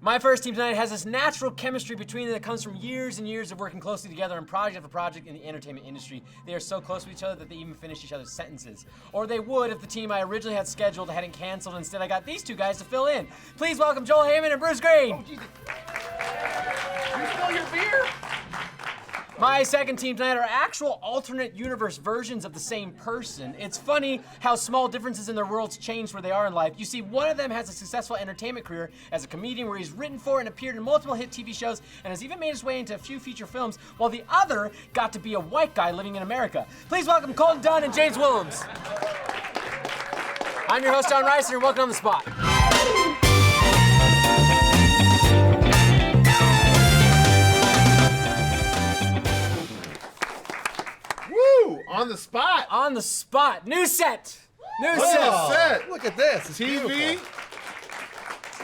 My first team tonight has this natural chemistry between them that comes from years and years of working closely together on project after project in the entertainment industry. They are so close to each other that they even finish each other's sentences. Or they would if the team I originally had scheduled hadn't canceled. Instead, I got these two guys to fill in. Please welcome Joel Heyman and Bruce Green. Oh, Jesus. You spill your beer? My second team tonight are actual alternate universe versions of the same person. It's funny how small differences in their worlds change where they are in life. You see, one of them has a successful entertainment career as a comedian where he's written for and appeared in multiple hit TV shows and has even made his way into a few feature films, while the other got to be a white guy living in America. Please welcome Colton Dunn and James Willems. I'm your host, Jon Risinger. Welcome on the spot. On the spot. On the spot. New set. New set. Look at this. It's TV. beautiful.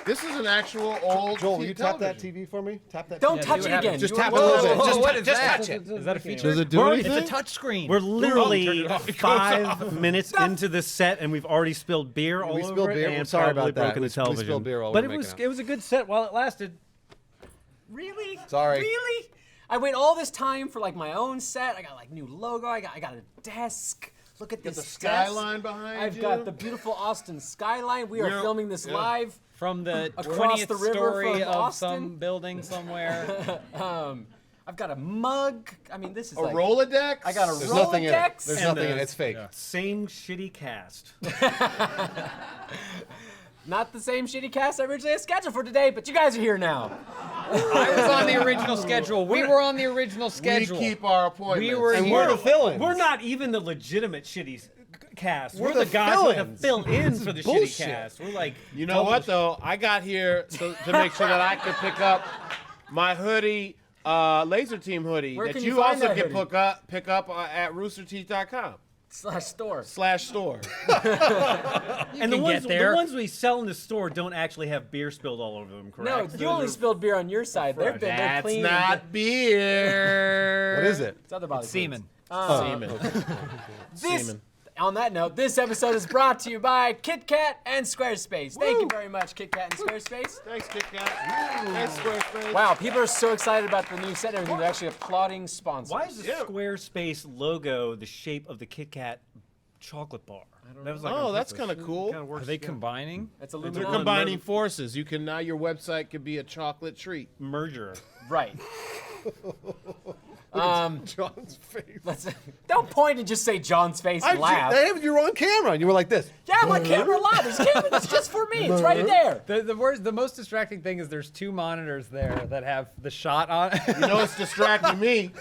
This is an actual old Joel, will you tap that television. TV for me? Tap that. Don't TV. touch it again. Just You tap it wanna- a little bit. Whoa, Just, what is just that? touch it. Is that a feature? Does it do anything? It's a touch screen. We're literally turn it off. It goes 5 minutes into the set, and we've already spilled beer all We over spilled it, beer. and I'm sorry probably about that. broken the We television. spilled beer while but we were it was making out. it was a good set while it lasted. Really? Sorry. Really? I wait all this time for like my own set. I got like new logo. I got a desk. Look at this the desk. skyline behind I've you. got the beautiful Austin skyline. We are We're- filming this yeah. live. From the Across 20th the river story from of Austin. some building somewhere. I've got a mug. I mean, this is A like Rolodex? I got a There's nothing in it. Rolodex. There's And nothing in it. the- It's fake. Same shitty cast. Not the same shitty cast I originally had scheduled for today, but you guys are here now. I was on the original schedule. We were on the original We schedule. keep our appointments. We were And here. we're the fill-ins. We're not even the legitimate shitty cast. We're, the the guys that have fill-ins. fill in for the shitty bullshit. cast. We're like, You know what, though? I got here to make sure that I could pick up my hoodie, Laser Team hoodie, Where that can you you find also that can hoodie? pick up at roosterteeth.com /store. and the can ones get there. the ones we sell in the store don't actually have beer spilled all over them, No, correct? you Those only are- spilled beer on your side. They're That's clean. not beer. What is it? It's other body Semen. Semen. This, Semen. on that note, this episode is brought to you by Kit Kat and Squarespace. Thank you very much, Kit Kat and Squarespace. Thanks, Kit Kat. Thanks, Squarespace. Wow, people are so excited about the new set and everything. They're actually applauding sponsors. Why is the Yeah. Squarespace logo the shape of the Kit Kat chocolate bar? That was like Oh, on that's purpose. kinda cool. Kinda works Are they together. combining? It's They're Illuminati. combining forces. You can now your website could be a chocolate treat. merger? Right. John's face. Don't point and just say John's face and laugh. You were on camera and you were like this. Yeah, my camera live. There's a camera that's just for me. It's right there. The most distracting thing is there's 2 monitors there that have the shot on. You know what's distracting me?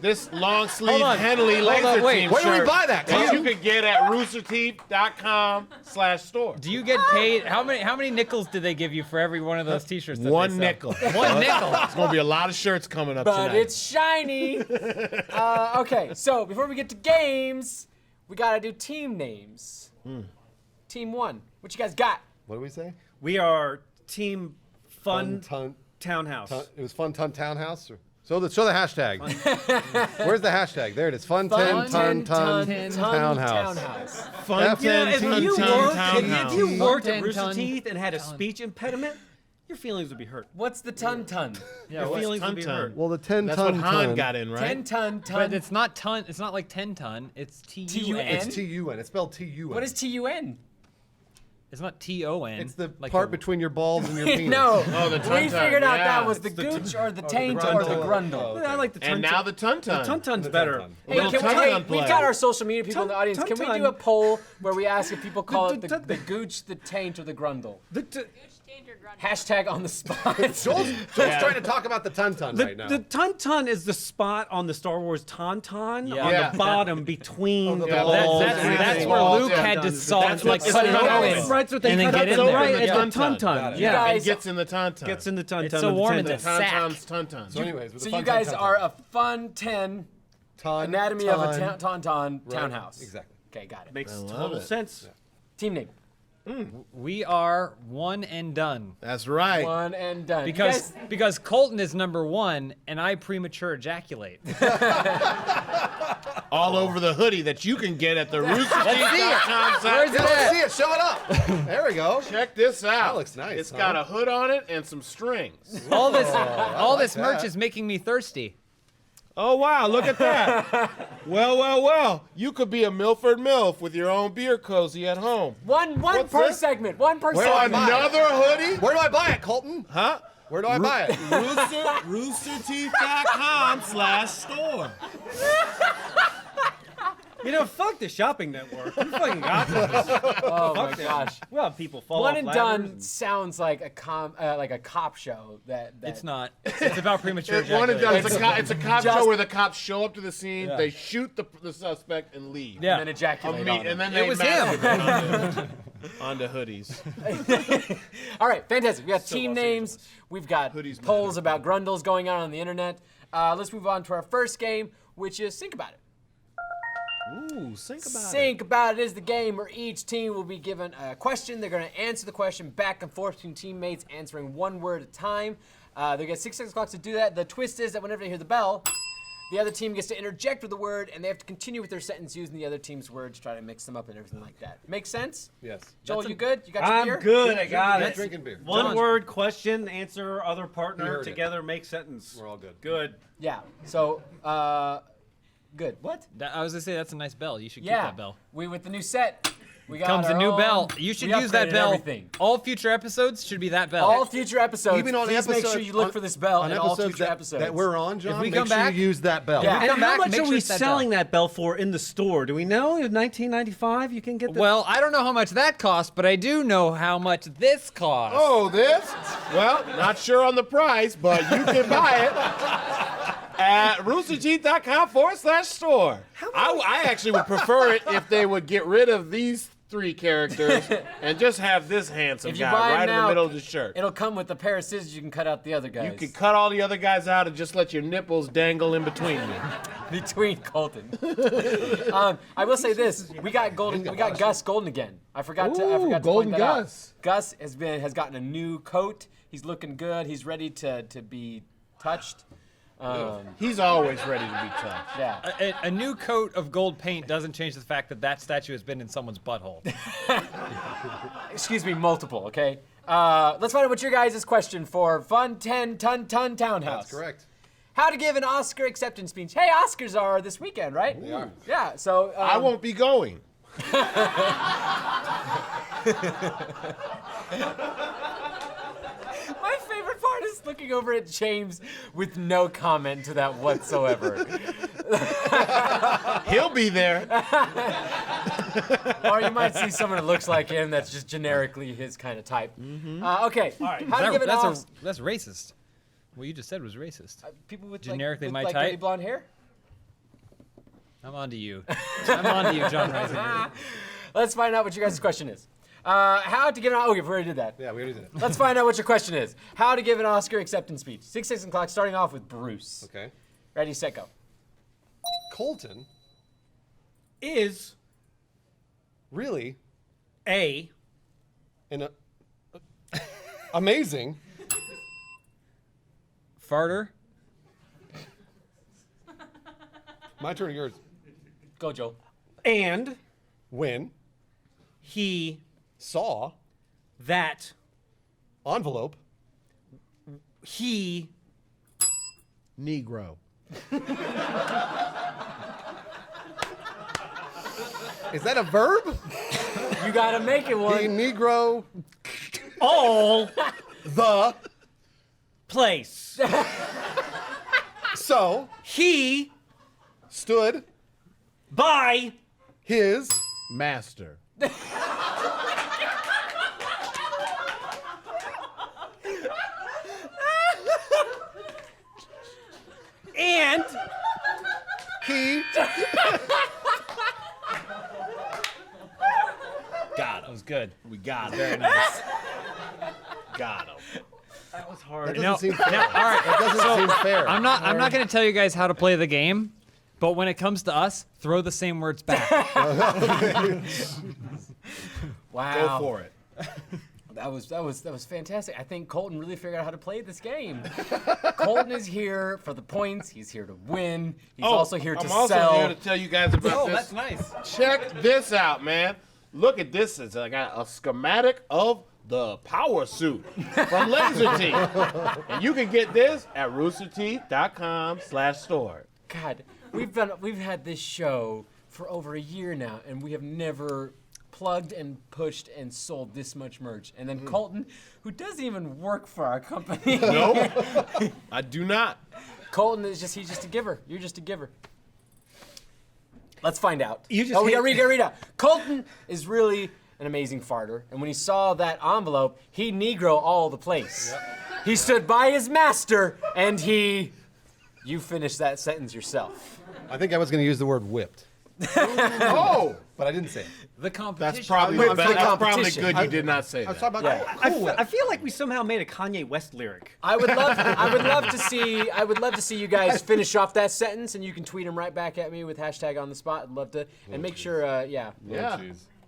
This long sleeve Hold on. Henley Hold Laser on, wait. Team Where do we shirt buy that? that you could get at roosterteeth.com/store. Do you get paid? How many nickels did they give you for every one of those T-shirts? That One they sell? nickel. One nickel. There's gonna be a lot of shirts coming up But tonight. it's shiny. Okay, so before we get to games, we gotta do team names. Team 1. What you guys got? What do we say? We are Team Fun Ton. Townhouse. It was Fun Ton Townhouse. Show the hashtag. Where's the hashtag? There it is. Fun Fun 10 Ton Ton Townhouse. Fun F- You know, 10 if ton you ton worked, townhouse. if you worked Fun at Rooster 10 Teeth and had a ton. speech impediment, your feelings would be hurt. What's the ton? Yeah, Your what's feelings ton would be ton? hurt. Well, the 10 That's ton what Han ton. got in, right? 10 ton. But it's not ton. It's not like 10 ton. It's T-U-N. T-U-N? It's T-U-N. It's spelled T-U-N. What is TUN? It's not T-O-N. It's the like part a- between your balls and your penis. No. Oh, the We ton-ton, figured out yeah. that was the It's the gooch or the taint or grundle. the grundle. Oh, I like the And now the ton the ton. Tuntun's better. Ton-ton. Hey, Little can ton-ton we, play. we've got our social media people in the Ton- audience. Can we ton-ton. do a poll where we ask if people call it ton- the gooch, the taint, or the grundle? The Hashtag on the spot. Joel's trying to talk about the ton right now. Tuntun is the spot on the Star Wars Tauntaun Yeah. on Yeah. the bottom between the the balls. balls. That's, Yeah. that's Yeah. where Yeah. Luke had to That's solve, like, what's cut it open. open. Right, so they and then cut get it in open. there. Right, Yeah. it's the Tuntun. You Yeah. guys- It gets in the ton ton. Gets in the Tuntun. It's so warm in the sack. Ton-tons. so anyways, with So the you Fun guys Ton are a fun 10 ton, anatomy ton, of a tauntaun right, townhouse. Exactly. Okay, got it. Makes I love total it. sense. Team name. We are one and done. That's right. One and done. You Because Colton is number 1 and I premature ejaculate. All over the hoodie that you can get at the roosterteeth.com site. Where's it Let's at? see it. Show it up. There we go. Check this out. That looks nice, It's huh? got a hood on it and some strings. All this like merch that. is making me thirsty. Oh, wow, look at that. Well. You could be a Milford MILF with your own beer cozy at home. one What's per this? segment. One per Where do I segment. buy it? Another hoodie? Where do I buy it, Colton? Huh? Where do I buy it? Roosterteeth.com/store. You know, fuck the shopping network. You fucking got this. Oh my gosh. Well, people fall One off and ladders done sounds like a cop show. That It's not. It's about premature One and ejaculation. done. It's a cop Just- show where the cops show up to the scene, Yeah. they shoot the suspect, and leave. Yeah. And then ejaculate on And them. then they was masturbate onto hoodies. All right, fantastic. We got So team Los names. Angeles. We've got Hoodies polls about grundles going on the internet. Let's move on to our first game, which is Think About It. Ooh, think about it. Think About It is the game where each team will be given a question. They're going to answer the question back and forth between teammates, answering one word at a time. They get 6 seconds clock to do that. The twist is that whenever they hear the bell, the other team gets to interject with the word, and they have to continue with their sentence using the other team's words, try to mix them up and everything like that. Make sense? Yes. Joel, you good? You got your I'm beer? good. I got We're it. drinking beer. One John. word question, answer other You partner heard it. together, make sentence. We're all good. Good. Yeah. So, good. What? I was gonna say that's a nice bell. You should keep Yeah. that bell. We with the new set. We got Comes a our new own- bell. You should we use that upgraded bell. Everything. All future episodes should be that bell. All future episodes. Even on please make episodes, sure you look for this bell on in all episodes future that, episodes. that we're on, John. If we make come sure back- you use that bell. Yeah. And come how back, much make are sure we it's that selling bell. that bell for in the store? Do we know? In 1995, you can get the. Well, I don't know how much that costs, but I do know how much this costs. Oh, this? Well, not sure on the price, but you can buy it at roosterteeth.com/store. I actually would prefer it if they would get rid of these 3 characters and just have this handsome If you guy buy right it in now, the middle of the shirt. It'll come with a pair of scissors. You can cut out the other guys. You could cut all the other guys out and just let your nipples dangle in between them. between Colton. I will say this: we got golden. We got Gus golden again. I forgot to Golden point that Gus. out. Gus has gotten a new coat. He's looking good. He's ready to be touched. He's always ready to be touched. Yeah. A new coat of gold paint doesn't change the fact that that statue has been in someone's butthole. Excuse me, multiple. Okay. Let's find out what your guys' question for Fun 10 Ton Townhouse. That's correct. How to give an Oscar acceptance speech. Hey, Oscars are this weekend, right? They are. Yeah. So I won't be going. My favorite part is looking over at James with no comment to that whatsoever. He'll be there. Or you might see someone that looks like him that's just generically his kind of type. Okay. All right. How to give an Oscar. That's racist. What you just said was racist. People with generically with my like type? really blonde hair? I'm on to you. I'm on to you, Jon Risinger. Let's find out what your guys' question is. How to give an Oscar. Okay, we already did that. Yeah, we already did it. Let's find out what your question is. How to give an Oscar acceptance speech. 6 seconds clock, starting off with Bruce. Okay. Ready, set, go. Colton, Is really a amazing Farter. My turn or yours. Go, Joel. and When he saw that envelope he Negro. is that a verb? You gotta make it The one. Negro all the place so he stood by his Master. and he Got That him. was good. We got him. Very nice. Got him. that was that hard. doesn't No, seem fair. all right. That doesn't seem fair. I'm not going to tell you guys how to play the game, but when it comes to us, throw the same words back. Wow. Go for it. That was fantastic. I think Colton really figured out how to play this game. Colton is here for the points. He's here to win. He's also here to I'm also sell. here to tell you guys about this. That's nice. Check this out, man. Look at this. It's like a schematic of the power suit from Laser Teeth. And you can get this at roosterteeth.com/store. God, we've had this show for over a year now, and we have never plugged and pushed and sold this much merch. And then Colton, who doesn't even work for our company. No, I do not. Colton he's just a giver. You're just a giver. Let's find out. You just we gotta read out. Colton is really an amazing farter, and when he saw that envelope, he Negro all the place. Yep. He stood by his master, and you finished that sentence yourself. I think I was going to use the word whipped, Oh, but I didn't say it. The competition. that's probably good you did not say that. I feel like we somehow made a Kanye West lyric. I would love to see you guys finish off that sentence, and you can tweet them right back at me with hashtag on the spot. I'd love to, and make sure, Yeah.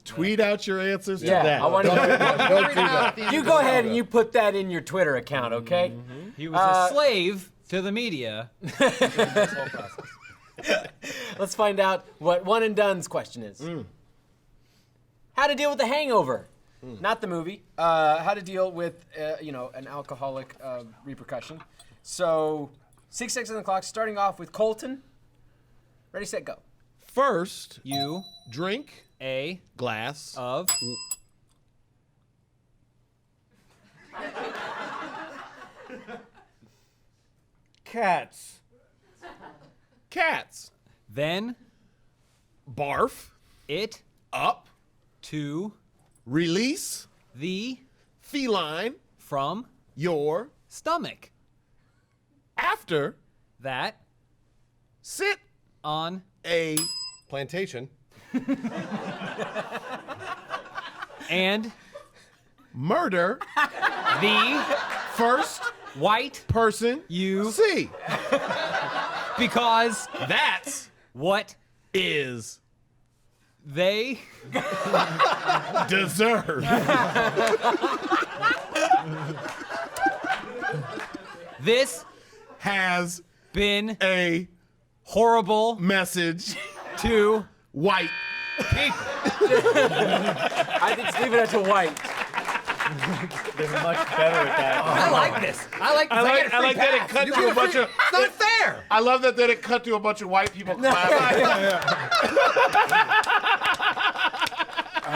Tweet out your answers to Yeah, that. I want Don't do that. you go ahead and you put that in your Twitter account, okay? He was a slave to the media. Let's find out what One and Done's question is. How to deal with the hangover. Not the movie. How to deal with, an alcoholic repercussion. So, 6 seconds on the clock, starting off with Colton. Ready, set, go. First, You drink a glass. of Cats. Cats. then Barf. it Up. to Release. the Feline. from Your. stomach After. that Sit. on A. Plantation. and Murder. the First. white Person. you See. because That's. what Is. they Deserve. this Has. been A. horrible Message. to White. people. I think leave it at to white. They're much better at that. I like this. I like this. I get a free like that it pass. cut You to get a bunch of. It's not fair. I love that it cut to a bunch of white people clapping.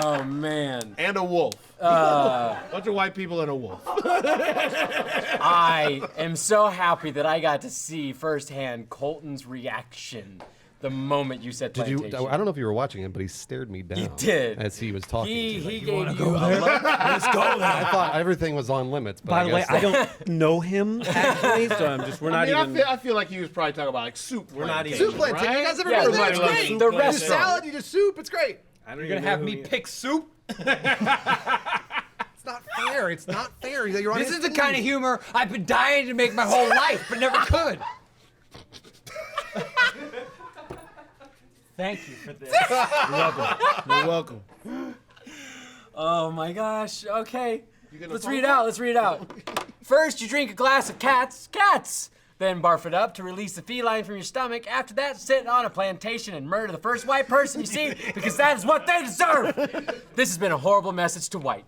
Oh, man. And a wolf. Bunch of white people and a wolf. I am so happy that I got to see firsthand Colton's reaction the moment you said Did you? plantation. I don't know if you were watching him, but he stared me down. He did. As he was talking. He to me. gave you a look. Let's go. I thought everything was on limits. But By the way, guess I don't know him actually, so we're not even. I feel like he was probably talking about like soup. We're not plantation, even- soup plantation. right? You guys ever Yeah, been there? everybody It's loves great. soup The plantation. You restaurant. salad, you just soup. It's great. You're gonna have me pick soup. It's not fair. It's not fair. You're on This his is the team. kind of humor I've been dying to make my whole life, but never could. Thank you for this. You're welcome. Oh my gosh. Okay. Let's read it out. Let's read it out. First, you drink a glass of cats. Then barf it up to release the feline from your stomach. After that, sit on a plantation and murder the first white person you see because that is what they deserve. This has been a horrible message to white.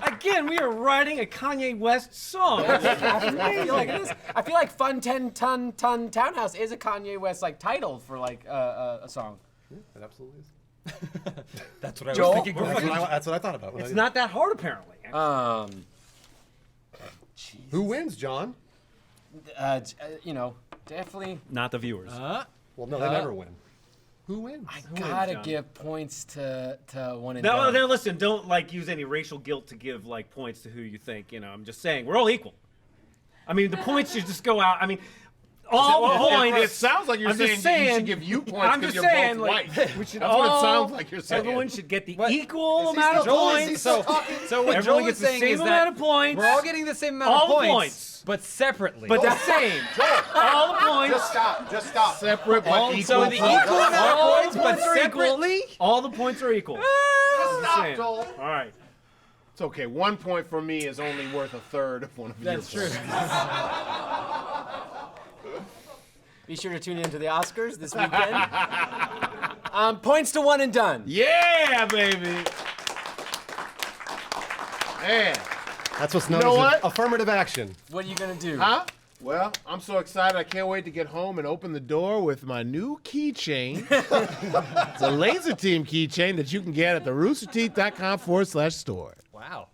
Again, we are writing a Kanye West song. I feel like it is. I feel like Fun 10 Ton Townhouse is a Kanye West like title for like a song. It absolutely is. That's what I Joel? was thinking. That's what I thought about. It's not that hard, apparently. Who wins, John? Definitely. Not the viewers. Well, no, they never win. Who wins? I gotta John? give points to one and Now, done. now, listen. Don't use any racial guilt to give points to who you think. I'm just saying we're all equal. I mean, the points should just go out. I mean, all points. It sounds like you're I'm just saying you saying- should give you points I'm because just you're saying, both like, white. we should That's what it all- sounds like you're saying. Everyone should get the equal Is he amount of still- is he points. still talking? So what Everyone Joel gets is the saying same is amount that of points. we're all getting the same amount All of the points, points. but separately. But the same. All the points. stop. Just stop. Separate but equal. so the points. equal amount of All points, the but points are equal. separately. All the points are equal. Stop, saying. Joel. All right. It's okay. 1 point for me is only worth a third of one of That's your true. points. Be sure to tune in to the Oscars this weekend. Points to one and done. Yeah, baby. Man. That's what's known know as what? affirmative action. What are you gonna do? Huh? Well, I'm so excited. I can't wait to get home and open the door with my new keychain. It's a Laser Team keychain that you can get at the roosterteeth.com/store. Wow.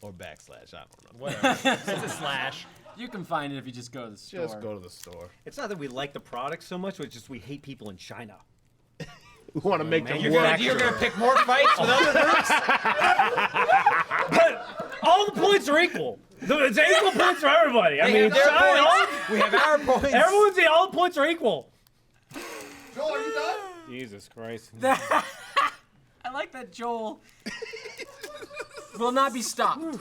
Or backslash, I don't know. Whatever. It's a slash. You can find it if you just go to the store. Just go to the store. It's not that we like the product so much, it's just we hate people in China. We want to make them You're work. gonna pick more fights with other groups? But all the points are equal. It's equal points for everybody. I They mean, have their China, points. We have our points. all the points are equal. Joel, are you done? Jesus Christ. I like that Joel will not be stopped.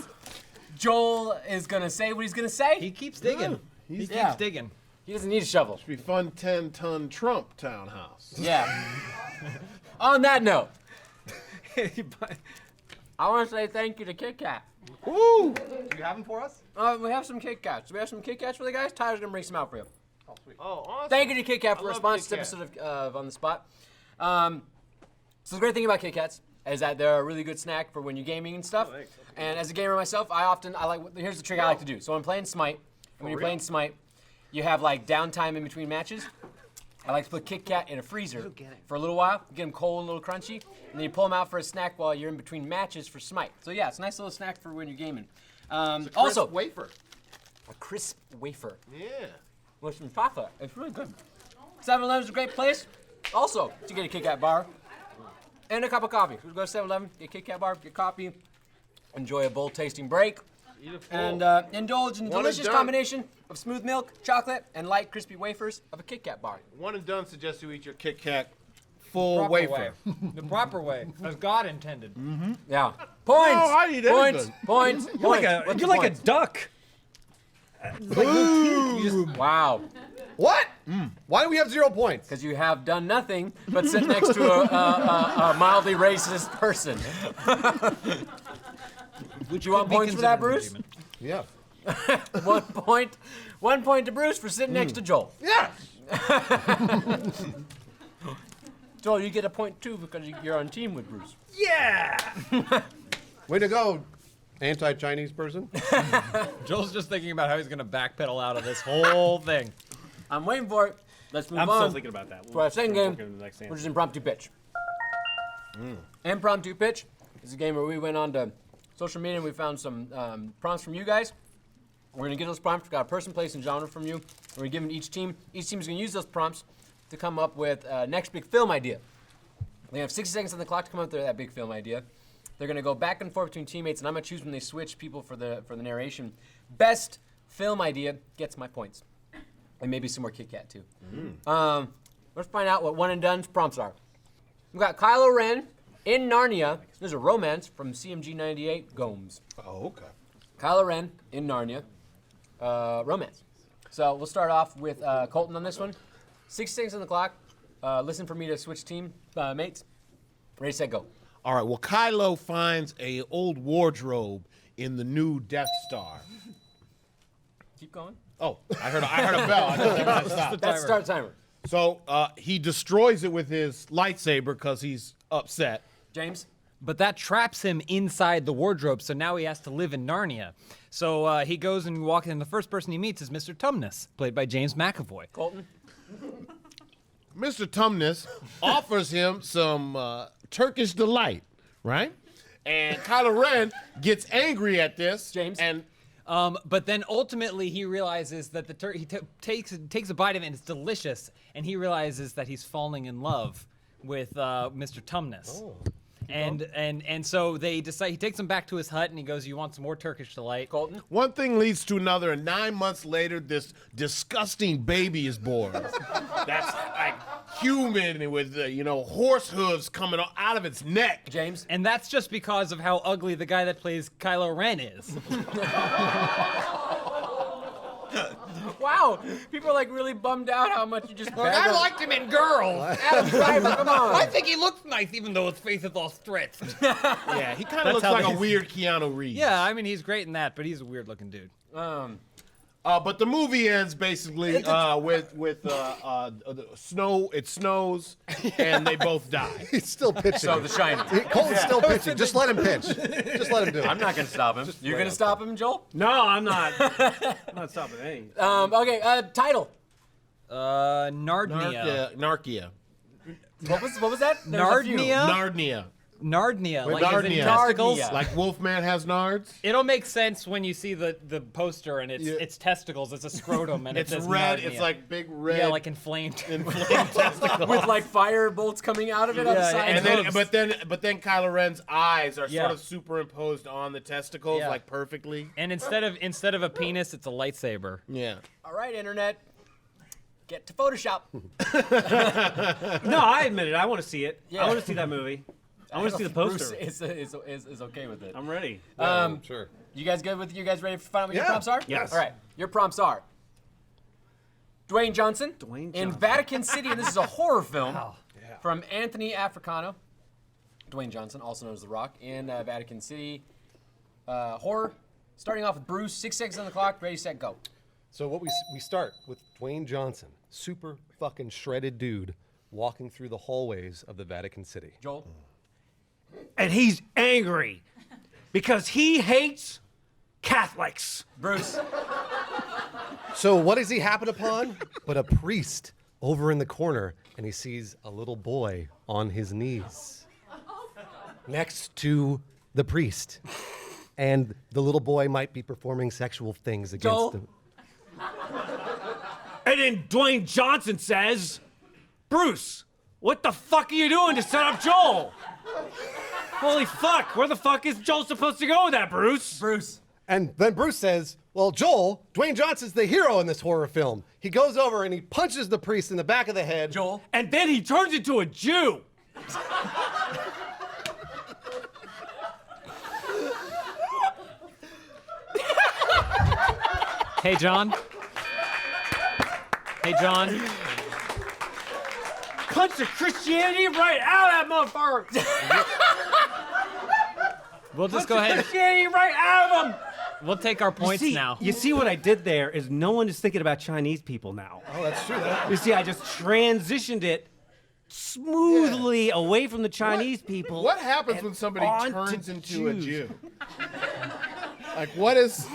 Joel is gonna say what he's gonna say. He keeps digging. He Yeah. keeps digging. He doesn't need a shovel. Be fun 10-ton Trump townhouse. Yeah. On that note, I want to say thank you to Kit Kat. Woo! Do you have them for us? We have some Kit Kats. We have some Kit Kats for the guys. Tyler's gonna bring some out for you. Oh, awesome. Thank you to Kit Kat for I a love sponsored Kit Kat. episode of On the Spot. So the great thing about Kit Kats is that they're a really good snack for when you're gaming and stuff. And as a gamer myself, here's the trick I like to do. So when I'm playing Smite, you have like downtime in between matches. I like to put Kit Kat in a freezer for a little while, get them cold and a little crunchy, and then you pull them out for a snack while you're in between matches for Smite. So yeah, it's a nice little snack for when you're gaming. Also, wafer. a crisp wafer Yeah. with some chocolate. It's really good. 7-Eleven's a great place. Also, to get a Kit Kat bar and a cup of coffee. So go to 7-Eleven, get a Kit Kat bar, get coffee, enjoy a bold tasting break, and indulge in the One and delicious done. combination of smooth milk, chocolate, and light crispy wafers of a Kit Kat bar. One and done suggests you eat your Kit Kat full Proper wafer. way. The proper way, as God intended. Yeah. Points. No, I eat points. anything. Points. You're like What's a the points? duck. Wow. What? Why do we have 0 points? Because you have done nothing but sit next to a mildly racist person. Would you want points for that, Bruce? Yeah. 1 point. 1 point to Bruce for sitting next to Joel. Yeah. Joel, you get a point too because you're on team with Bruce. Yeah. Way to go, anti-Chinese person. Joel's just thinking about how he's gonna backpedal out of this whole thing. I'm waiting for it. Let's move I'm on still thinking about that. to our second We'll game, work on the next which answer. is impromptu pitch. Impromptu pitch is a game where we went on to social media and we found some prompts from you guys. We're gonna get those prompts. We've got a person, place, and genre from you. We're gonna give them to each team. Each team is gonna use those prompts to come up with next big film idea. They have 60 seconds on the clock to come up with that big film idea. They're gonna go back and forth between teammates, and I'm gonna choose when they switch people for the narration. Best film idea gets my points, and maybe some more Kit Kat too. Let's find out what one and done's prompts are. We've got Kylo Ren in Narnia. There's a romance from CMG 98 Gomes. Oh, okay. Kylo Ren in Narnia, romance. So we'll start off with Colton on this one. 60 seconds on the clock. Listen for me to switch team mates. Ready, set, go. All right. Well, Kylo finds a old wardrobe in the new Death Star. Keep going. Oh, I heard a bell. I thought they were gonna stop. That's start timer. So he destroys it with his lightsaber because he's upset. James. But that traps him inside the wardrobe, so now he has to live in Narnia. So he goes and walks in. The first person he meets is Mr. Tumnus, played by James McAvoy. Colton. Mr. Tumnus offers him some Turkish delight, right? And Kylo Ren gets angry at this. James. And But then ultimately he realizes that he takes a bite of it and it's delicious, and he realizes that he's falling in love with Mr. Tumnus. Oh. And so they decide, he takes him back to his hut and he goes, "You want some more Turkish delight?" Colton. one thing leads to another, and 9 months later, this disgusting baby is born. That's like human with, horse hooves coming out of its neck. James. And that's just because of how ugly the guy that plays Kylo Ren is. wow. People are like really bummed out how much you just. I liked him in Girls. Adam Driver, come on. I think he looks nice, even though his face is all stretched. Yeah, he kind of looks like a weird Keanu Reeves. Yeah, I mean, he's great in that, but he's a weird-looking dude. But the movie ends basically with snow. It snows, and they both die. He's still pitching. So The Shining. Colton's still pitching. Just let him pitch. Just let him do it. I'm not gonna stop him. You're gonna stop him, Joel? No, I'm not. I'm not stopping any. Okay. Title. Narnia. Narnia. What was that? There was a few. Narnia. Narnia. Like as in Narnia. testicles? Narnia. Like Wolfman has nards. It'll make sense when you see the poster and it's testicles. It's a scrotum and It's it says red. Narnia. It's like big red. Yeah, like inflamed. testicles. With like fire bolts coming out of it on the Yeah, side. And then, hooves. but then Kylo Ren's eyes are Yeah. sort of superimposed on the testicles, Yeah. like perfectly. And instead of a penis, it's a lightsaber. Yeah. All right, internet. Get to Photoshop. No, I admit it. I want to see it. Yeah. I want to see that movie. I want to see the poster. Bruce is okay with it. I'm ready. Sure. You guys good with? You guys ready to find out what your Yeah. prompts are? Yes. All right. Your prompts are Dwayne Johnson, Dwayne in Johnson. Vatican City, and this is a horror film from Anthony Africano. Dwayne Johnson, also known as The Rock, in Vatican City. Horror. Starting off with Bruce. 6 seconds on the clock. Ready, set, go. So what we start with Dwayne Johnson, super fucking shredded dude, walking through the hallways of the Vatican City. Joel. And he's angry because he hates Catholics. Bruce. So what does he happen upon? But a priest over in the corner, and he sees a little boy on his knees next to the priest. And the little boy might be performing sexual things against Joel? him. And then Dwayne Johnson says, Bruce, what the fuck are you doing to set up Joel? Holy fuck, where the fuck is Joel supposed to go with that, Bruce? Bruce. And then Bruce says, well, Joel, Dwayne Johnson's the hero in this horror film. He goes over and he punches the priest in the back of the head. Joel. And then he turns into a Jew. Hey, John. Hey, John. Punch the Christianity right out of that motherfucker. We'll just Punch go the ahead. Christianity right out of him. We'll take our points now. You see what I did there is no one is thinking about Chinese people now. Oh, that's true. You see, I just transitioned it smoothly away from the Chinese people. What happens when somebody onto turns into a Jews. Jew? Like what is?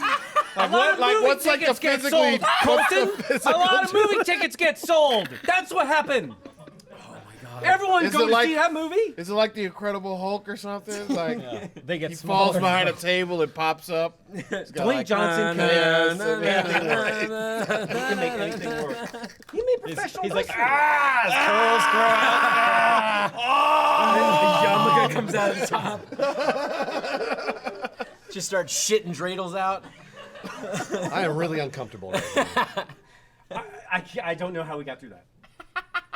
Like lot of movie what's like the tickets get physically? sold, what's the Colton. A physical lot of Jew? movie tickets get sold. That's what happened. Oh my god! Everyone Is go it to like- see that movie. Is it like the Incredible Hulk or something? Like They get he smaller. falls behind a table, it pops up. Dwayne Johnson can make anything work. He can make anything work. He made professional. He's like, wrestling. The yarmulke comes out of the top. Just start shitting dreidels out. I am really uncomfortable right now. I don't know how we got through that.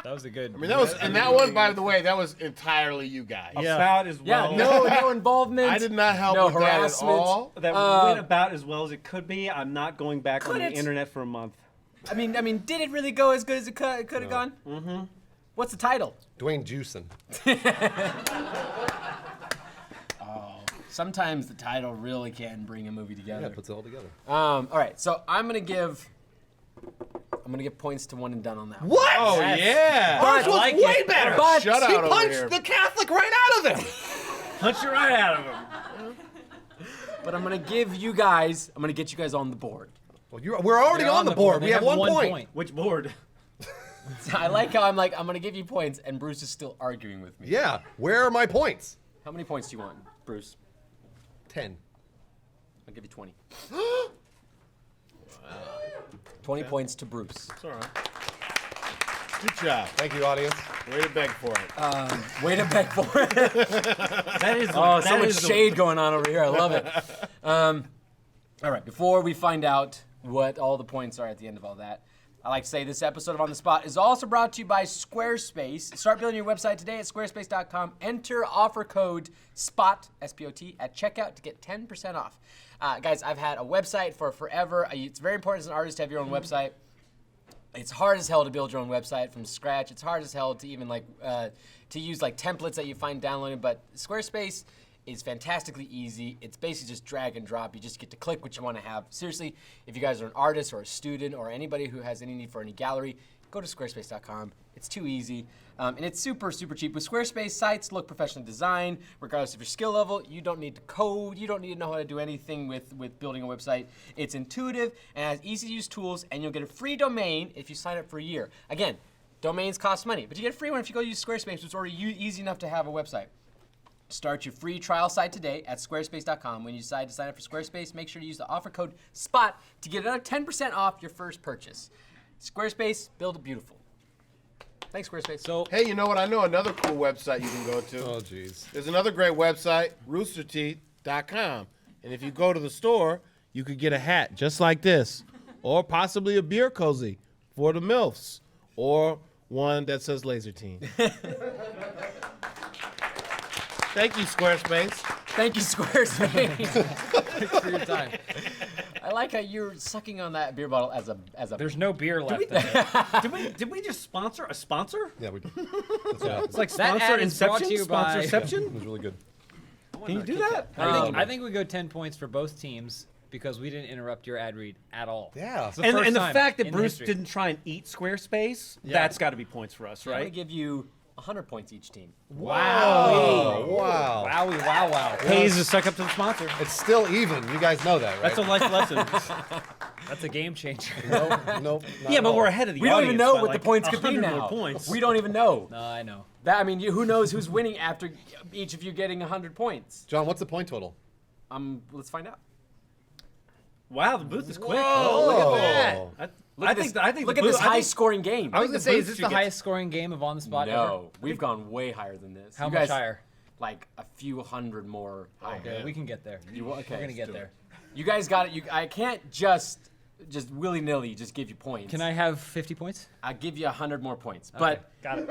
That was a good. I mean, that was, and that one, by the way, that was entirely you guys. About as Yeah, well. no involvement. I did not help No with that at harassment. all. That went about as well as it could be. I'm not going back on Could the it? internet for a month. I mean, did it really go as good as it could have gone? Mm-hmm. What's the title? Dwayne Juicin. Sometimes the title really can bring a movie together. Yeah, puts it all together. All right, so I'm gonna give points to one and done on that. What? Oh yeah. Ours was like way it. better. But Shut He out over punched here. the Catholic right out of him. Punch it right out of him. But I'm gonna get you guys on the board. Well, we're already They're on the board. They We have 1 point. Which board? I like how I'm gonna give you points, and Bruce is still arguing with me. Yeah. Where are my points? How many points do you want, Bruce? 10. I'll give you 20. 20 points to Bruce. It's all right. Good job. Thank you, audience. Way to beg for it. Way to beg for it. That is. Oh, that so much is the- shade going on over here. I love it. All right, before we find out what all the points are at the end of all that, I like to say this episode of On the Spot is also brought to you by Squarespace. Start building your website today at squarespace.com. Enter offer code SPOT, S-P-O-T, at checkout to get 10% off. Guys, I've had a website for forever. It's very important as an artist to have your own website. It's hard as hell to build your own website from scratch. It's hard as hell to even to use templates that you find downloading. But Squarespace is fantastically easy. It's basically just drag and drop. You just get to click what you want to have. Seriously, if you guys are an artist or a student or anybody who has any need for any gallery, go to squarespace.com. It's too easy. And it's super, super cheap. With Squarespace, sites look professionally designed. Regardless of your skill level, you don't need to code. You don't need to know how to do anything with building a website. It's intuitive and has easy-to-use tools, and you'll get a free domain if you sign up for a year. Again, domains cost money, but you get a free one if you go use Squarespace, which is already easy enough to have a website. Start your free trial site today at squarespace.com. When you decide to sign up for Squarespace, make sure to use the offer code SPOT to get another 10% off your first purchase. Squarespace, build it beautiful. Thanks, Squarespace. So, Hey, you know what? I know another cool website you can go to. Oh, jeez. There's another great website, roosterteeth.com. And if you go to the store, you could get a hat just like this, or possibly a beer cozy for the MILFs, or one that says Laser Team. Thank you, Squarespace. Thank you, Squarespace. thanks for your time. I like how you're sucking on that beer bottle as a. There's no beer left in it. Did we just sponsor a sponsor? Yeah, we did. Yeah, It's like That sponsor ad is brought to inception. you by- Sponsor it was really good. Can you do that? I think we go 10 points for both teams because we didn't interrupt your ad read at all. Yeah. It's the And first the time fact that in Bruce history. didn't try and eat Squarespace, that's got to be points for us, I'm gonna right? give you 100 points each team. Wow. Wow. Wowie, wow, wow. Pays to suck up to the sponsor. It's still even. You guys know that, right? That's a life lesson. That's a game changer. Nope. Not Yeah, at but all. we're ahead of the We don't audience even know by what the points could be 100 now. more points. We don't even know. No, I know. That, I mean, who knows who's winning after each of you getting 100 points? John, what's the point total? Let's find out. Wow, the booth is quick. Oh, look at that. I think the Look at booth- this I think- high-scoring game. I was gonna say, booth is this should the get- highest scoring game of On the Spot ever? No, we've gone way higher than this. How You much guys, higher? Like a few hundred more higher. Okay, we can get there. You, okay, We're gonna let's get do there. it. You guys got it. I can't just willy-nilly just give you points. Can I have 50 points? I'll give you 100 more points. But Got it.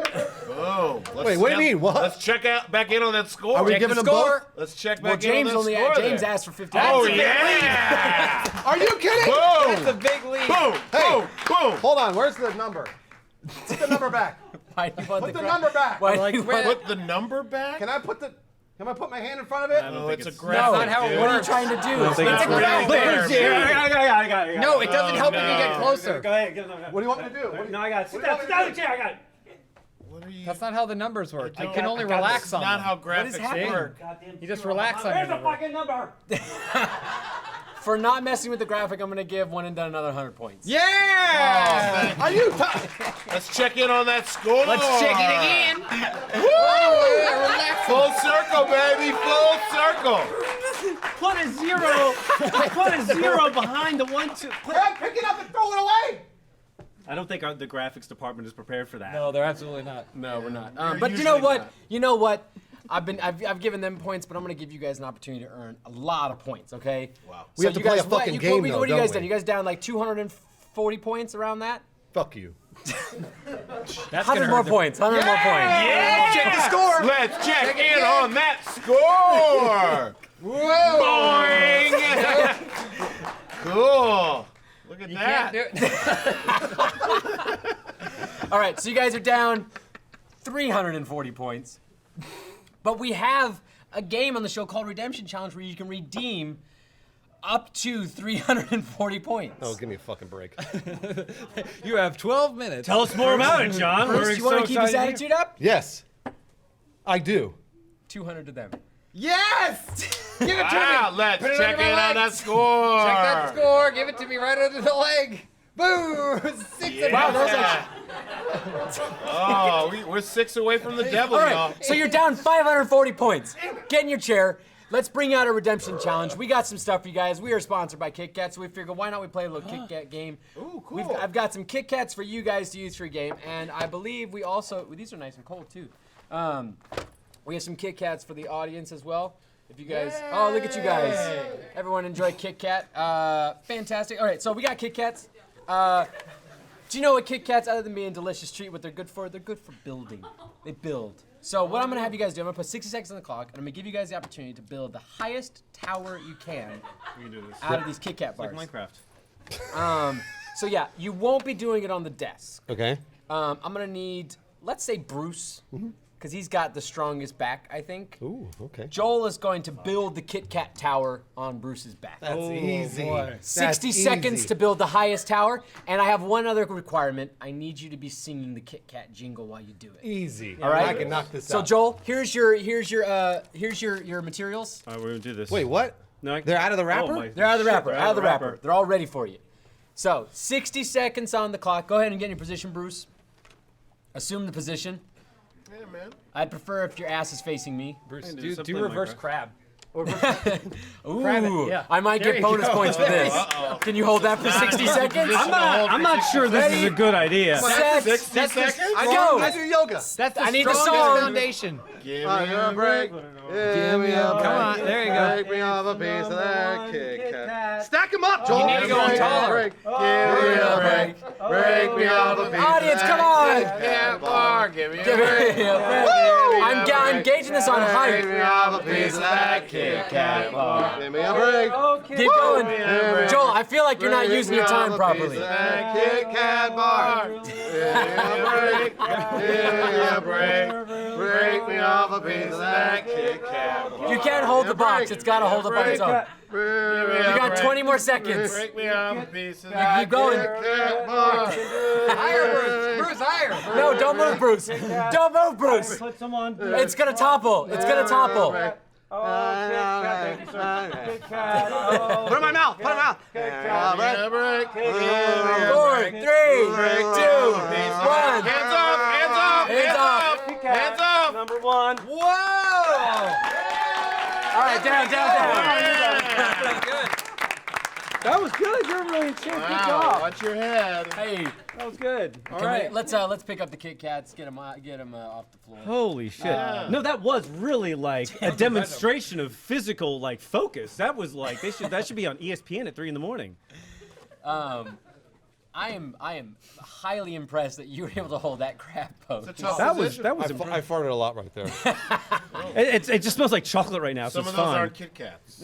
Boom. Wait, what do you mean? What? Let's check out back in on that score. Are we Check giving the them both? score. Let's check well, back in on James that only score James there. asked for 50. Oh, points. yeah! Are you kidding? That's a Boom! big lead. Boom! Hey. Boom! Boom! Hold on. Where's the number? Put the number back. Why do you want Put the gra- number back. Why Like, do you want Put the number back? Can I put my hand in front of it? Oh, it's a No, graphic. not how it dude. what are you works. trying to do? think It's it's a really graphic. there. I got it. No, it doesn't help if you no. get closer. Go ahead. Get it. What do you want me to do? No, I got it. Sit What do you down. want Sit me down to in the chair. I got it. What are you? That's not how the numbers work. You don't- can only I got relax this. on Not them. how graphics happening? work. Goddamn You just zero. relax on Where's your the number. fucking number? For not messing with the graphic, I'm going to give one and done another 100 points. Yeah! Are you? Let's check in on that score. Let's check it again. Full circle, baby. Full circle. Put a zero. Put a zero behind the 1, 2. Pick it up and throw it away. I don't think the graphics department is prepared for that. No, they're absolutely not. No, we're not. You're But you know usually what? not. You know what? I've given them points, but I'm going to give you guys an opportunity to earn a lot of points, okay? Wow. We have to you play guys, a fucking what, game, what, though, what are you don't guys we? done? You guys down like 240 points around that? Fuck you. That's 100 more points. 100 more points. Yeah! Check the score. Let's check in on that score. Boing! Cool. Look at that. All right, so you guys are down 340 points. But we have a game on the show called Redemption Challenge where you can redeem up to 340 points. Oh, give me a fucking break. You have 12 minutes. Tell us more about it, John. Bruce, We're you want so to keep his excited attitude up? Yes, I do. 200 to them. Yes! Give it to Wow, me. let's Put it check under my in on that legs. score. Check that score. Give it to me right under the leg. Boom! 6 Wow, that was actually. Oh, we're 6 away from the devil, All y'all. right, so you're down 540 points. Get in your chair. Let's bring out a redemption challenge. We got some stuff for you guys. We are sponsored by Kit Kat, so we figured why not we play a little Kit Kat game. Ooh, cool. I've got some Kit Kats for you guys to use for your game, and I believe we also these are nice and cold too. We have some Kit Kats for the audience as well. If you guys, oh look at you guys! Everyone enjoy Kit Kat. Fantastic. All right, so we got Kit Kats. Do you know what Kit Kats, other than being a delicious treat, what they're good for? They're good for building. They build. So what I'm gonna have you guys do, I'm gonna put 60 seconds on the clock, and I'm gonna give you guys the opportunity to build the highest tower you can We can do this. out of these Kit Kat bars. Like Minecraft. So yeah, you won't be doing it on the desk. Okay. I'm gonna need, let's say Bruce, because he's got the strongest back, I think. Ooh, okay. Joel is going to build the Kit Kat tower on Bruce's back. That's easy. 60 seconds to build the highest tower, and I have one other requirement. I need you to be singing the Kit Kat jingle while you do it. Easy. All right, I can knock this So out. Joel, here's your materials. All right, we're gonna do this. Wait, what? No, They're out of the wrapper? They're out of the Shit, wrapper. they're Out of the wrapper. They're all ready for you. So 60 seconds on the clock. Go ahead and get in your position, Bruce. Assume the position. Yeah, man. I'd prefer if your ass is facing me. Bruce, do do something reverse like crab. Ooh, yeah. I might There get you bonus go. points for this. Can you hold that for 60 seconds? I'm not sure this is a good idea. Set. 60 seconds? Go. I do yoga. That's the I need the strongest song. foundation. Give me a break. Give me a Come on, there you go. Break me off a piece of that Kit Kat. Stack them up, Joel. You need to go on taller. Give me a break. Break me off a piece Audience, come on. Kit bar. Give me a Give break. me a break. I'm gauging this on Break me height. off a piece of that Kit Kat bar. Give me a break. Keep going. Joel, I feel like you're not using your time properly. That Kit Kat bar. Give me a break. Give me a break. Break me off a piece of that Kit Kat bar. You can't hold the box. It's got to hold up on its own. You got 20 more seconds. Break me off a piece of Keep going. Higher, Bruce. Bruce, higher. No, don't move, Bruce. Don't move, Bruce. Put some on. It's gonna topple. It's gonna topple. Put it in my mouth. Put it in my mouth. break. 4, 3, 2, 1. Hands up, hands up, Hands up. hands up. Number one. Whoa! All right, down. That was good. You're really in shape. Good Wow, job. watch your head. Hey, That was good. All can right. we, let's pick up the Kit Kats. Get them off the floor. Holy shit. No, that was really like a demonstration of physical like focus. That was like that should be on ESPN at 3 a.m. I am highly impressed that you were able to hold that crab pose. That was I impressive. farted a lot right there. It just smells like chocolate right now, so Some it's of those fine. aren't Kit Kats.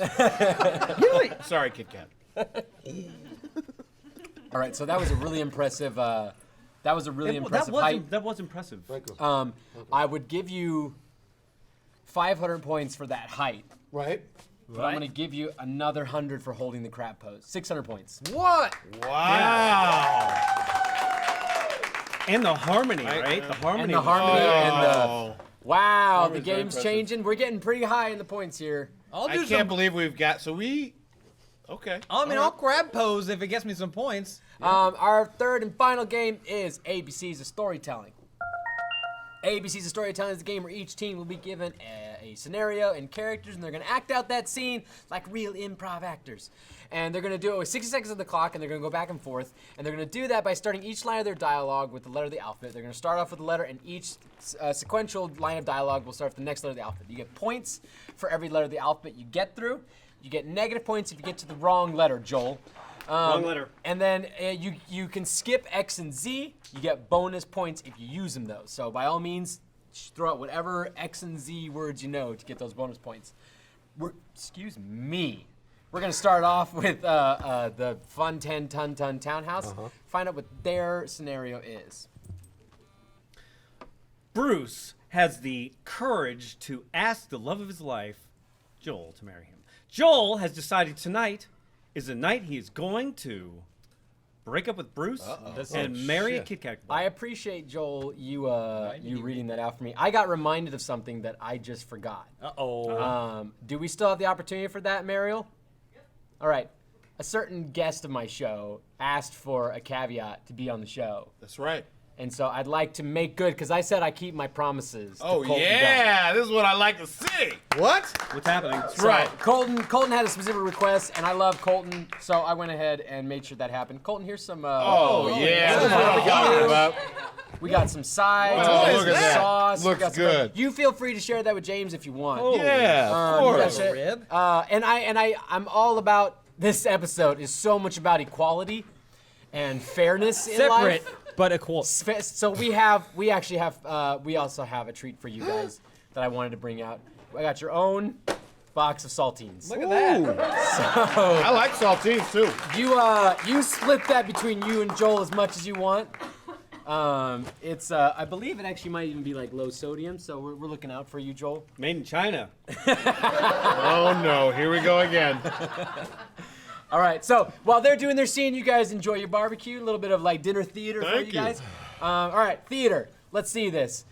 Sorry, Kit Kat. All right, so that was a really impressive. That was a really impressive height. That was impressive. I would give you 500 points for that height. Right? But I'm going to give you another 100 for holding the crab pose. 600 points. What? Wow. And the harmony, right? The harmony. And the harmony and the. Oh. Wow, the was very game's impressive. changing. We're getting pretty high in the points here. I can't believe we've got, okay. I'll crab pose if it gets me some points. Our third and final game is ABC's of Storytelling. ABC's of Storytelling is a game where each team will be given a scenario and characters, and they're going to act out that scene like real improv actors. And they're going to do it with 60 seconds on the clock, and they're going to go back and forth. And they're going to do that by starting each line of their dialogue with the letter of the alphabet. They're going to start off with the letter, and each sequential line of dialogue will start with the next letter of the alphabet. You get points for every letter of the alphabet you get through. You get negative points if you get to the wrong letter, Joel. Wrong letter. And then you can skip X and Z. You get bonus points if you use them, though. So by all means, throw out whatever X and Z words you know to get those bonus points. Excuse me. We're going to start off with the Fun 10 Ton Townhouse. Find out what their scenario is. Bruce has the courage to ask the love of his life, Joel, to marry him. Joel has decided tonight is the night he is going to break up with Bruce and marry a Kit Kat boy. I appreciate, Joel, you reading that out for me. I got reminded of something that I just forgot. Do we still have the opportunity for that, Mariel? All right. A certain guest of my show asked for a caveat to be on the show. That's right. And so I'd like to make good, because I said I keep my promises to Oh, Colton Gunn. yeah. This is what I like to see. What? What's happening? So Right. Colton had a specific request, and I love Colton, so I went ahead and made sure that happened. Colton, here's some. Oh, yeah. This is what I'm talking about. We got some sides. Oh, we got look at some that. sauce. we Looks got some- good. You feel free to share that with James if you want. Yeah, of course. That's it. I'm all about this episode. Is so much about equality and fairness in life. Separate, but equal. So we also have a treat for you guys that I wanted to bring out. I got your own box of saltines. Look at that. I like saltines too. You split that between you and Joel as much as you want. It's I believe it actually might even be like low sodium, so we're looking out for you, Joel. Made in China. Oh no, here we go again. All right, so while they're doing their scene, you guys enjoy your barbecue. A little bit of like dinner theater for Thank you you. guys. All right, theater. Let's see this.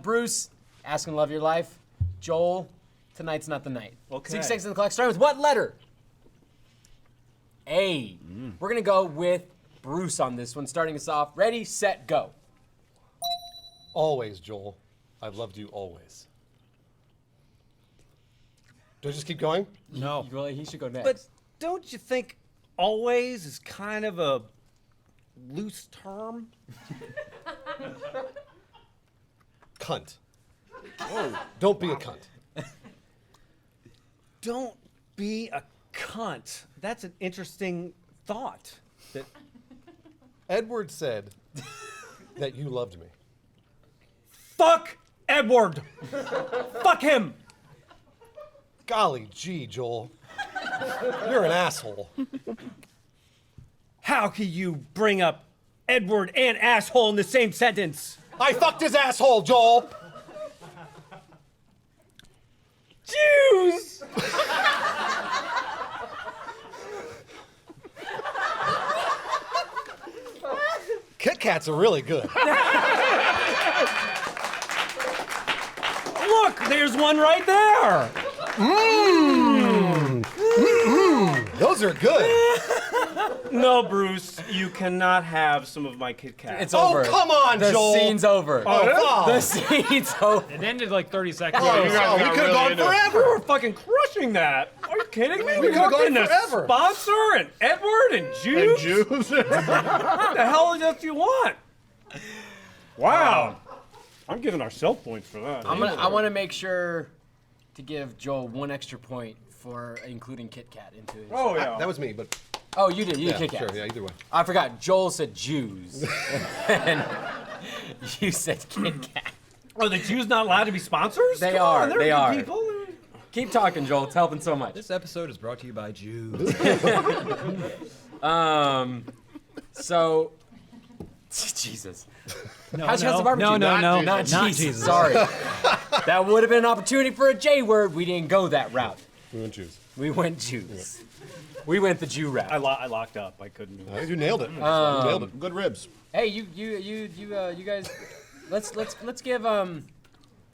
Bruce, asking to love your life. Joel, tonight's not the night. Okay. 6 seconds on the clock. Starting with what letter? A. We're gonna go with Bruce on this one. Starting us off. Ready, set, go. Always, Joel. I've loved you always. Do I just keep going? No. Well, he should go next. But don't you think always is kind of a loose term? Cunt. Oh, don't be a cunt. Don't be a cunt. That's an interesting thought. That Edward said that you loved me. fuck Edward. Fuck him. Golly gee, Joel. You're an asshole. How can you bring up Edward and asshole in the same sentence? I fucked his asshole, Joel! Jews! Kit Kats are really good. Look, there's one right there. Those are good. No, Bruce, you cannot have some of my Kit Kats. It's Oh, over. come on, the Joel. scene's over. Oh, The scene's over. It ended like 30 seconds Oh, ago. you guys we got could have really gone into it. forever. We were fucking crushing that. Are you kidding me? We could've gone Fucking a forever. sponsor and Edward and Jews. Jews. What the hell is that you want? Wow. I'm giving ourselves points for that. I want to make sure to give Joel 1 extra point for including Kit Kat into his. Oh yeah. That was me, but Oh, you did. You yeah, did Kit Kat. sure, yeah, either way. I forgot. Joel said Jews. And you said Kit Kat. Are the Jews not allowed to be sponsors? They Come are, on, they're they good are. people. Keep talking, Joel. It's helping so much. This episode is brought to you by Jews. So, Jesus. How's no, the barbecue? no, Not not Jesus. Jesus. Sorry. That would have been an opportunity for a J word. We didn't go that route. We went Jews. We went Jews. We went the Jew route. I locked up. I couldn't. You nailed it. You nailed it. Good ribs. Hey, you guys, let's give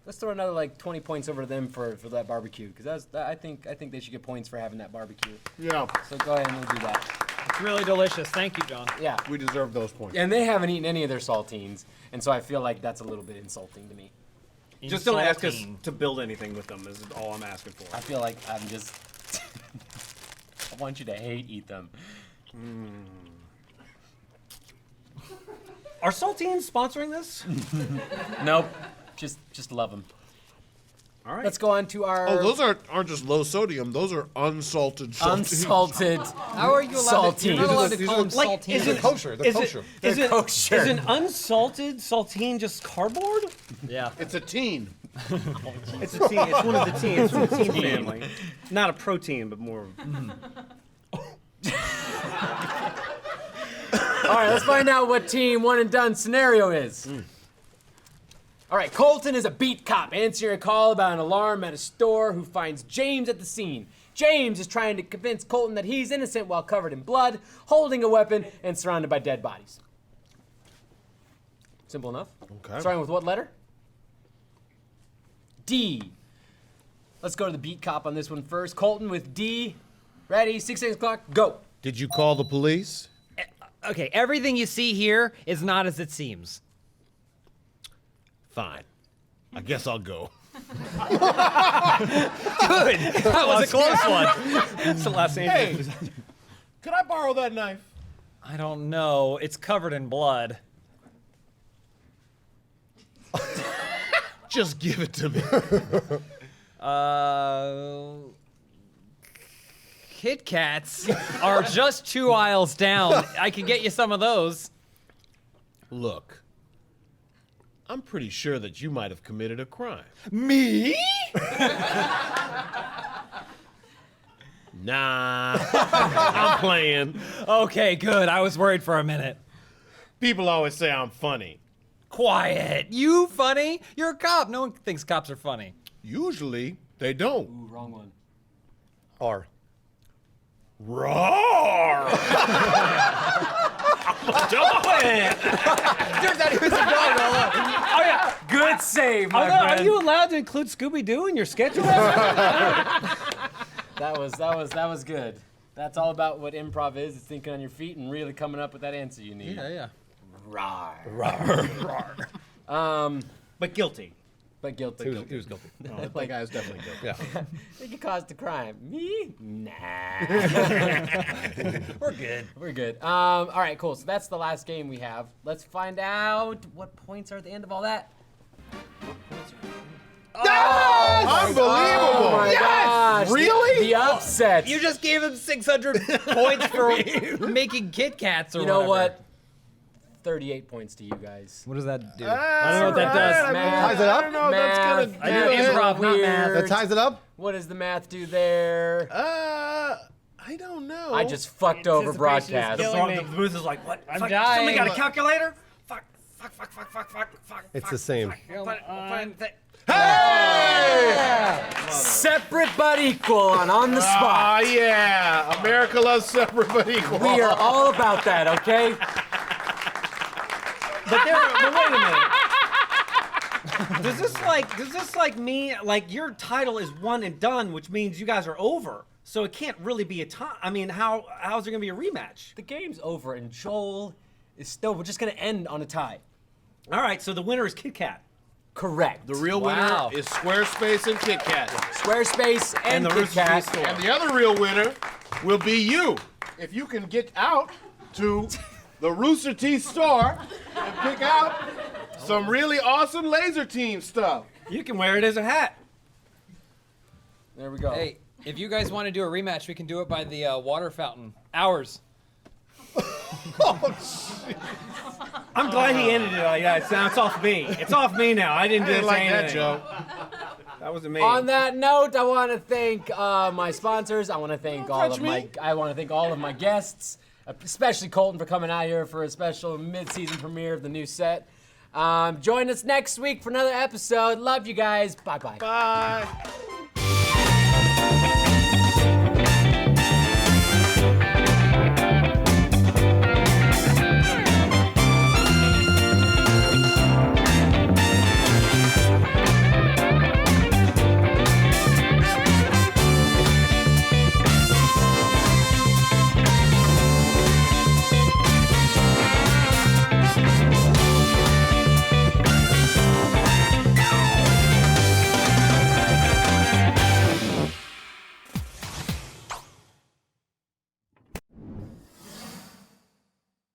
let's throw another like 20 points over to them for that barbecue because I think they should get points for having that barbecue. Yeah, So go ahead and we'll do that. It's really delicious. Thank you, John. Yeah. we deserve those points. And they haven't eaten any of their saltines, and so I feel like that's a little bit insulting to me. Just don't ask us Insulting. to build anything with them. Is all I'm asking for. I feel like I'm just. I want you to eat them. Are saltines sponsoring this? Nope. Just love them. All right. Let's go on to our Oh, those aren't just low sodium. Those are unsalted saltines. unsalted. How are you allowed to? You're not allowed to call them Like, saltines. is They're it kosher. They're Is kosher. it, They're is, it, kosher. is an unsalted saltine just cardboard? Yeah. It's a teen. It's a teen. It's one of the teens from the teen family. Not a protein, but more. All right, let's find out what team one and done scenario is. All right, Colton is a beat cop answering a call about an alarm at a store who finds James at the scene. James is trying to convince Colton that he's innocent while covered in blood, holding a weapon, and surrounded by dead bodies. Simple enough. Okay. Starting with what letter? D. Let's go to the beat cop on this one first. Colton with D. Ready, 6 seconds clock, go. Did you call the police? Okay, everything you see here is not as it seems. Fine. I guess I'll go. Good. That was a close one. It's the Los Angeles. Hey, could I borrow that knife? I don't know. It's covered in blood. Just give it to me. Kit Kats are just 2 aisles down. I can get you some of those. Look, I'm pretty sure that you might have committed a crime. Me? Nah, I'm playing. Okay, good. I was worried for a minute. People always say I'm funny. Quiet. You funny? You're a cop. No one thinks cops are funny. Usually, they don't. Ooh, wrong one. R. Roar! Turns out he was a dog all along. Oh yeah. Good save, my Are friend. you allowed to include Scooby-Doo in your schedule? That was good. That's all about what improv is. It's thinking on your feet and really coming up with that answer you need. Yeah. Rawr. But guilty. But guilty. He was guilty. That guy's definitely good. Yeah. Think you caused the crime. Me? Nah. We're good. We're good. All right, cool. So that's the last game we have. Let's find out what points are at the end of all that. Unbelievable! Oh my gosh. Really? The upset. You just gave him 600 points for making Kit Kats or You know whatever. what? 38 points to you guys. What does that do? I don't know what that does. Math. Ties it up? I don't know. That's gonna. Math. I do improv, not math. That ties it up? What does the math do there? I don't know. I just fucked over Anticipation is broadcast. killing The booth is like, what? I'm Fuck, dying. Somebody got a calculator? Fuck. It's the same. Separate but equal and on the Ah, spot. yeah. America loves separate but equal. We are all about that, okay? But wait a minute. Does this mean like your title is one and done, which means you guys are over? So it can't really be a tie. I mean, how's there gonna be a rematch? The game's over and Joel is still, we're just gonna end on a tie. All right, so the winner is Kit Kat. Correct. The real Wow. winner is Squarespace and Kit Kat. Squarespace and the Kit Rooster Kat. Teeth store. And the other real winner will be you. If you can get out to the Rooster Teeth store and pick out some really awesome Laser Team stuff. You can wear it as a hat. There we go. Hey, if you guys want to do a rematch, we can do it by the water fountain. Ours. I'm glad he ended it. Yeah, it's off me. It's off me now. I didn't I do didn't this like that, Joe. That wasn't me. On that note, I want to thank my sponsors. I want to thank all touch of my. me. I want to thank all of my guests, especially Colton for coming out here for a special mid-season premiere of the new set. Join us next week for another episode. Love you guys. Bye bye. Bye.